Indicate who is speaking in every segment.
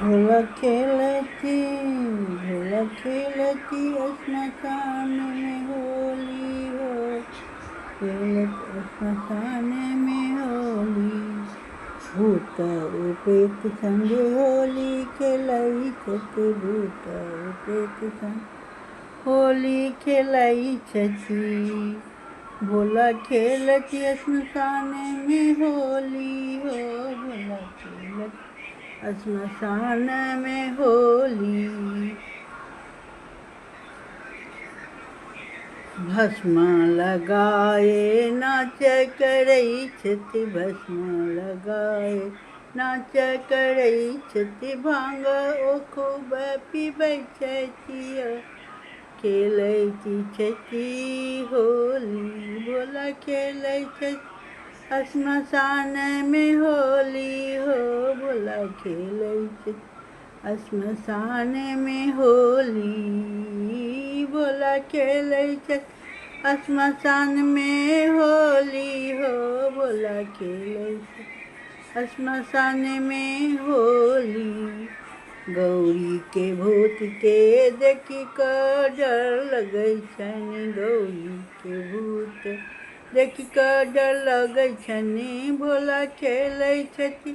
Speaker 1: भोला खेलती भोला खेलती स्मशान में होली हो, खेलत स्मशान में होली। भूत उपेत संग होली खेलई छथि, भूत उपेत संग होली खेलई छथि। भोला खेलती स्मशान में होली हो, भोला खेलती स्मशान में होली। भस्म लगाए नाच करई छथि, भस्म लगाए नाच करई छथि। भांग ओ खूब पीबै छथि, खेलैत छथि होली। भोला खेलै छथि स्मशान में होली हो, भोला खेलै छथि स्मशान में होली। भोला खेलै छथि स्मशान में होली हो, भोला खेलै छथि स्मशान में होली। गौरी के भूत के देखि कऽ डर लगै छनि, गौरी के भूत देखि कऽ डर लगै छनि। भोला खेलै छथि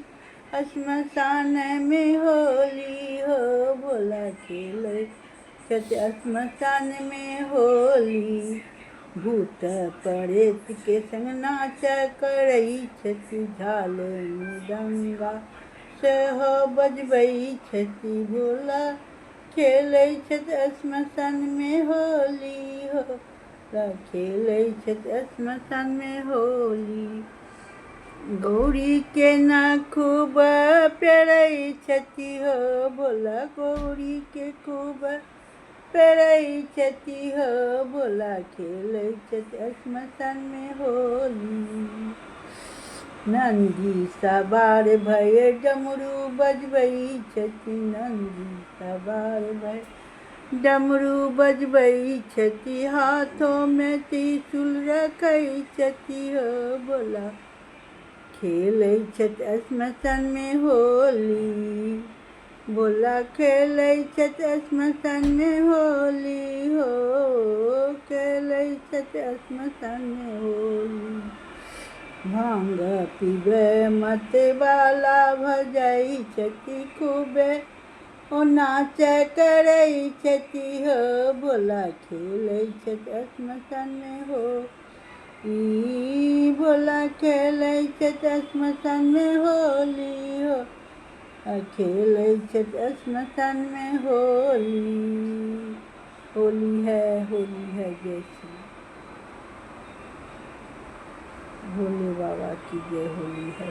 Speaker 1: स्मशान में होली हो, भोला खेलै छथि स्मशान में होली। भूत प्रेत के संग नाच करई छथि, झाल मृदंगा सेहो बजबै छथि। भोला खेलै छथि स्मशान में होली हो, भोला खेलै छथि स्मशान में होली। गौरी के ना खूब पेरै छथि हो, भोला गौरी के खूब पेरै छथि हो। भोला खेलै छथि स्मशान में होली। नंदी सवार भय डमरू बजबै छथि, नंदी सवार भय डमरू बजबै छथि। हाथों में त्रिशूल रखै छथि हो, भोला खेलै छथि स्मशान में होली। भोला खेलै छथि स्मशान में होली हो, खेलै छथि स्मशान में होली। भांग पीबै मतवाला भजै छथि खूबे, ओ नाच करै छथि हो। भोला खेलै छथि स्मशान में होली, भोला खेलै छथि स्मशान में होली हो, खेलै छथि स्मशान में होली। होली है जैसी भोले बाबा की जय। होली है।